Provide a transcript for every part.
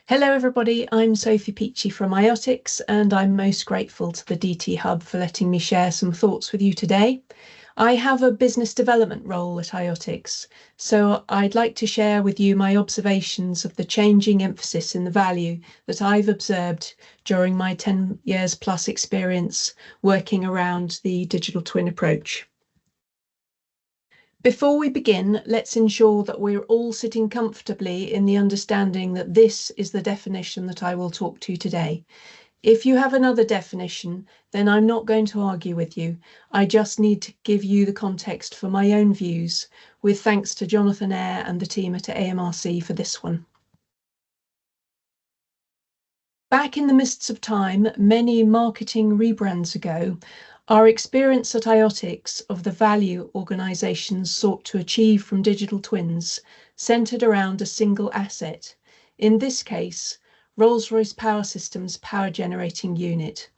Hello everybody, I'm Sophie Peachey from IOTICS and I'm most grateful to the DT Hub for letting me share some thoughts with you today. I have a business development role at IOTICS, so I'd like to share with you my observations of the changing emphasis in the value that I've observed during my 10 years plus experience working around the digital twin approach. Before we begin, let's ensure that we're all sitting comfortably in the understanding that this is the definition that I will talk to today. If you have another definition, then I'm not going to argue with you. I just need to give you the context for my own views, with thanks to Jonathan Eyre and the team at AMRC for this one. Back in the mists of time, many marketing rebrands ago, our experience at IOTICS of the value organisations sought to achieve from digital twins centred around a single asset, in this case, Rolls-Royce Power Systems power generating unit.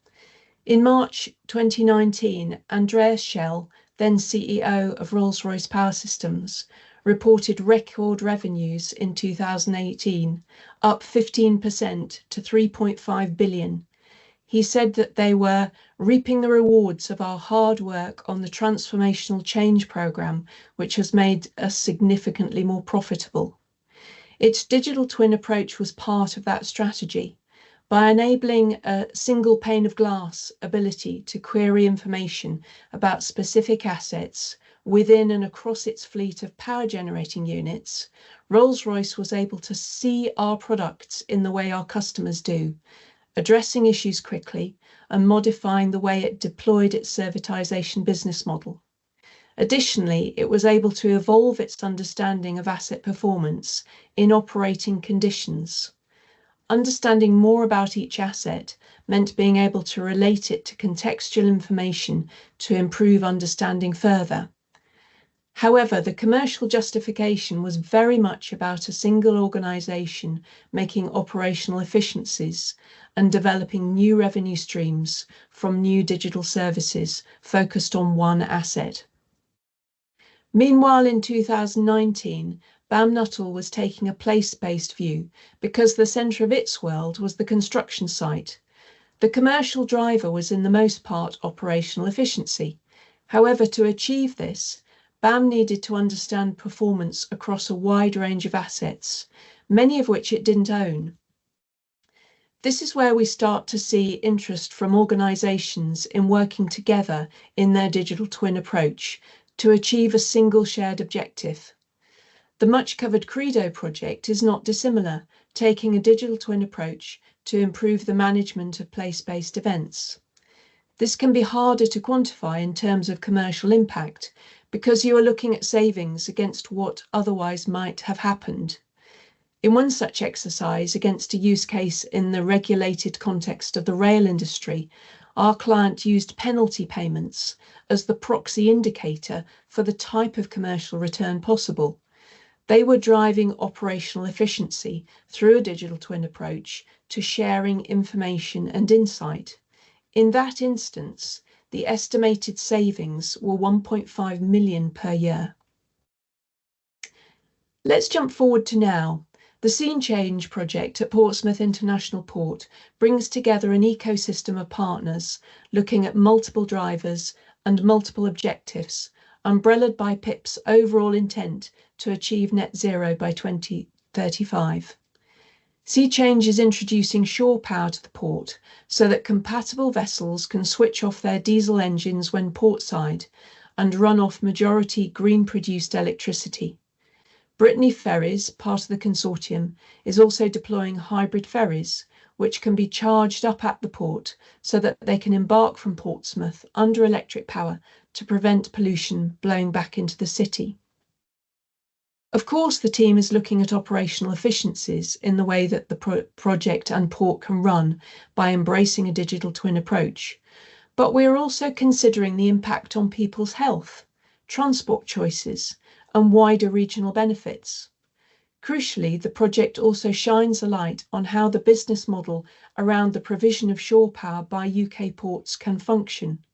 In March 2019, Andreas Schell, then CEO of Rolls-Royce Power Systems, reported record revenues in 2018, up 15% to 3.5 billion. He said that they were reaping the rewards of our hard work on the transformational change programme, which has made us significantly more profitable. Its digital twin approach was part of that strategy. By enabling a single pane of glass ability to query information about specific assets within and across its fleet of power generating units, Rolls-Royce was able to see our products in the way our customers do, addressing issues quickly and modifying the way it deployed its servitization business model. Additionally, it was able to evolve its understanding of asset performance in operating conditions. Understanding more about each asset meant being able to relate it to contextual information to improve understanding further. However, the commercial justification was very much about a single organisation making operational efficiencies and developing new revenue streams from new digital services focused on one asset. Meanwhile, in 2019, BAM Nuttall was taking a place-based view because the centre of its world was the construction site. The commercial driver was in the most part operational efficiency. However, to achieve this, BAM needed to understand performance across a wide range of assets, many of which it didn't own. This is where we start to see interest from organisations in working together in their digital twin approach to achieve a single shared objective. The much-covered Credo project is not dissimilar, taking a digital twin approach to improve the management of place-based events. This can be harder to quantify in terms of commercial impact because you are looking at savings against what otherwise might have happened. In one such exercise against a use case in the regulated context of the rail industry, our client used penalty payments as the proxy indicator for the type of commercial return possible. They were driving operational efficiency through a digital twin approach to sharing information and insight. In that instance, the estimated savings were 1.5 million per year. Let's jump forward to now. The Scene Change project at Portsmouth International Port brings together an ecosystem of partners looking at multiple drivers and multiple objectives, umbrellaed by PIP's overall intent to achieve net zero by 2035. Sea Change is introducing shore power to the port so that compatible vessels can switch off their diesel engines when portside and run off majority green-produced electricity. Brittany Ferries, part of the consortium, is also deploying hybrid ferries, which can be charged up at the port so that they can embark from Portsmouth under electric power to prevent pollution blowing back into the city. Of course, the team is looking at operational efficiencies in the way that the project and port can run by embracing a digital twin approach. But we are also considering the impact on people's health, transport choices, and wider regional benefits. Crucially, the project also shines a light on how the business model around the provision of shore power by UK ports can function.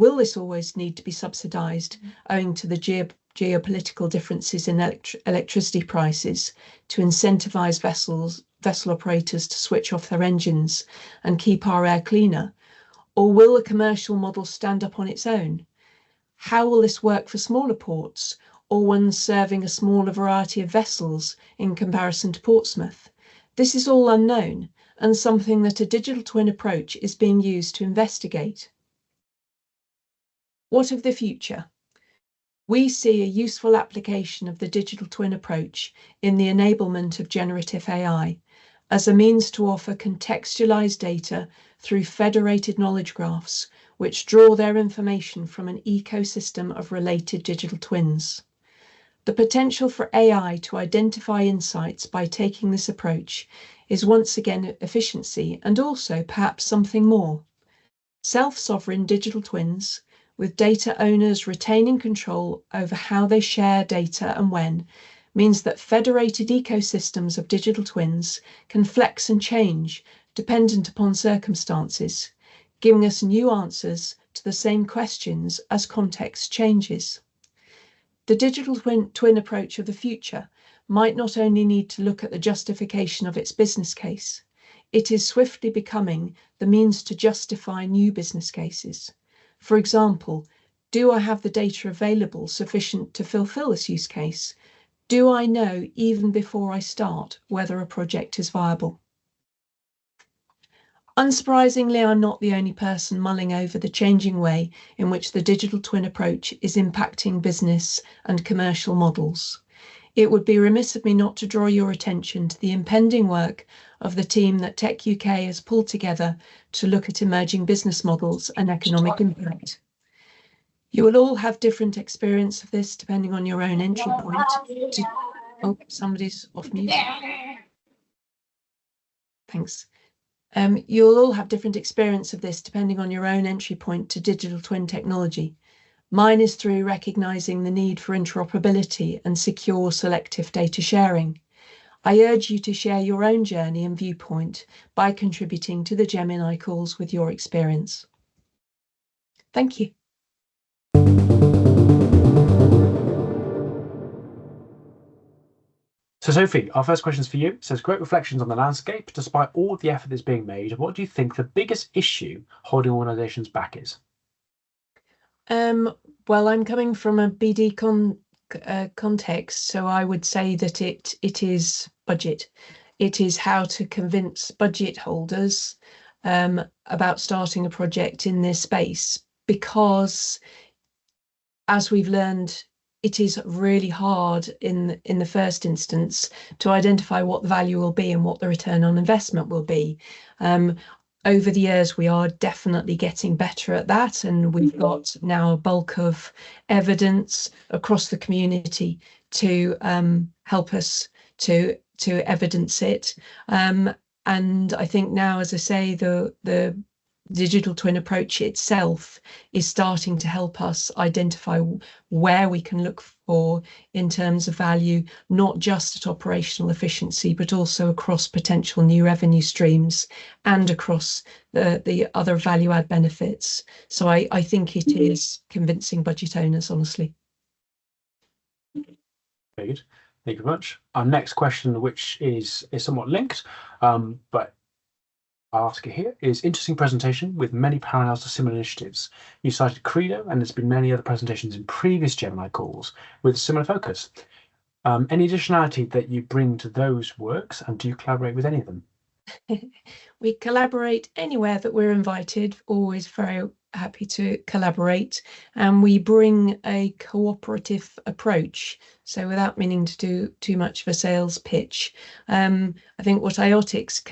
Will this always need to be subsidised owing to the geopolitical differences in electricity prices to incentivise vessels vessel operators to switch off their engines and keep our air cleaner? Or will a commercial model stand up on its own? How will this work for smaller ports or ones serving a smaller variety of vessels in comparison to Portsmouth? This is all unknown and something that a digital twin approach is being used to investigate. What of the future? We see a useful application of the digital twin approach in the enablement of generative AI as a means to offer contextualized data through federated knowledge graphs, which draw their information from an ecosystem of related digital twins. The potential for AI to identify insights by taking this approach is once again efficiency and also perhaps something more. Self-sovereign digital twins, with data owners retaining control over how they share data and when, means that federated ecosystems of digital twins can flex and change dependent upon circumstances, giving us new answers to the same questions as context changes. The digital twin approach of the future might not only need to look at the justification of its business case, it is swiftly becoming the means to justify new business cases. For example, do I have the data available sufficient to fulfill this use case? Do I know, even before I start, whether a project is viable? Unsurprisingly, I'm not the only person mulling over the changing way in which the digital twin approach is impacting business and commercial models. It would be remiss of me not to draw your attention to the impending work of the team that Tech UK has pulled together to look at emerging business models and economic impact. You will all have different experience of this depending on your own entry point. Oh, somebody's off mute. Thanks. You'll all have different experience of this depending on your own entry point to digital twin technology. Mine is through recognising the need for interoperability and secure selective data sharing. I urge you to share your own journey and viewpoint by contributing to the Gemini calls with your experience. Thank you. So Sophie, our first question is for you. It says, great reflections on the landscape. Despite all the effort that's being made, what do you think the biggest issue holding organisations back is? Well, I'm coming from a BD context, so I would say that it is budget. It is how to convince budget holders about starting a project in this space, because as we've learned, it is really hard in the first instance to identify what the value will be and what the return on investment will be. Over the years, we are definitely getting better at that, and we've got now a bulk of evidence across the community to help us to evidence it. And I think now, as I say, the digital twin approach itself is starting to help us identify where we can look for in terms of value, not just at operational efficiency, but also across potential new revenue streams and across the other value add benefits. So I think it is convincing budget owners, honestly. Very good. Thank you very much. Our next question, which is somewhat linked, but I'll ask it here, is interesting presentation with many parallels to similar initiatives. You cited Credo, and there's been many other presentations in previous Gemini calls with similar focus. Any additionality that you bring to those works, and do you collaborate with any of them? We collaborate anywhere that we're invited, always very happy to collaborate, and we bring a cooperative approach. So without meaning to do too much of a sales pitch, I think what IOTICS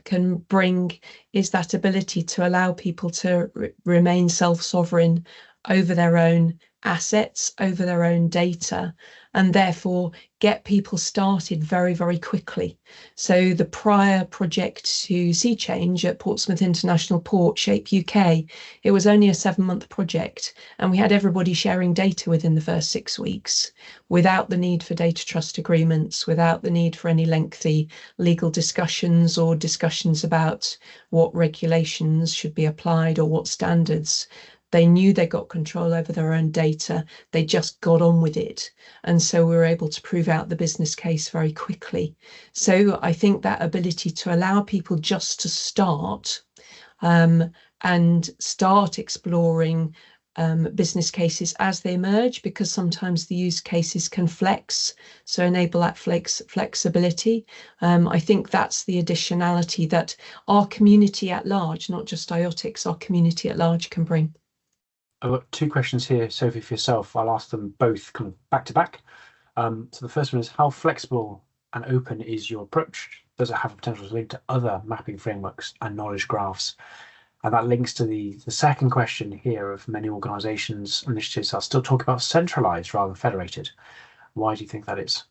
can bring is that ability to allow people to remain self-sovereign over their own assets, over their own data, and therefore get people started very, very quickly. So the prior project to Sea Change at Portsmouth International Port, Shape UK, it was only a 7-month project, and we had everybody sharing data within the first 6 weeks without the need for data trust agreements, without the need for any lengthy legal discussions or discussions about what regulations should be applied or what standards. They knew they got control over their own data. They just got on with it. And so we were able to prove out the business case very quickly. So I think that ability to allow people just to start and start exploring business cases as they emerge, because sometimes the use cases can flex, so enable that flexibility. I think that's the additionality that our community at large, not just IOTICS, our community at large can bring. I've got two questions here, Sophie, for yourself. I'll ask them both kind of back to back. So the first one is, how flexible and open is your approach? Does it have a potential to link to other mapping frameworks and knowledge graphs? And that links to the second question here of many organizations, initiatives are still talking about centralized rather than federated. Why do you think that is?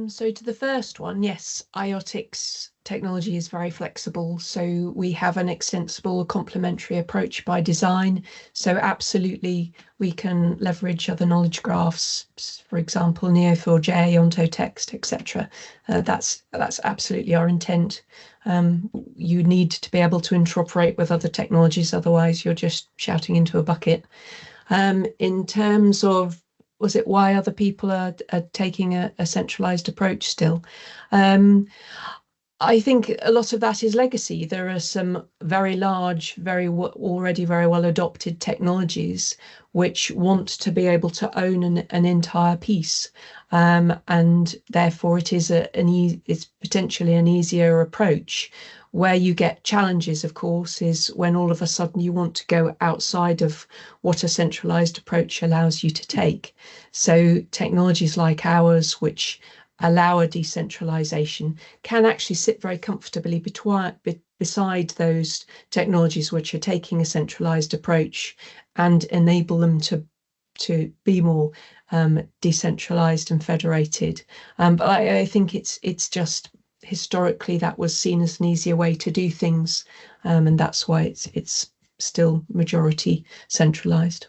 So to the first one, yes, IOTICS technology is very flexible. So we have an extensible complementary approach by design. So absolutely, we can leverage other knowledge graphs, for example, Neo4j, OntoText, etc. That's absolutely our intent. You need to be able to interoperate with other technologies, otherwise you're just shouting into a bucket. In terms of, was it why other people are taking a centralized approach still? I think a lot of that is legacy. There are some very large, already very well adopted technologies which want to be able to own an entire piece, and therefore it is it's potentially an easier approach. Where you get challenges, of course, is when all of a sudden you want to go outside of what a centralized approach allows you to take. So technologies like ours, which allow a decentralization, can actually sit very comfortably beside those technologies which are taking a centralized approach and enable them to be more decentralized and federated. But I think it's just historically that was seen as an easier way to do things, and that's why it's still majority centralized.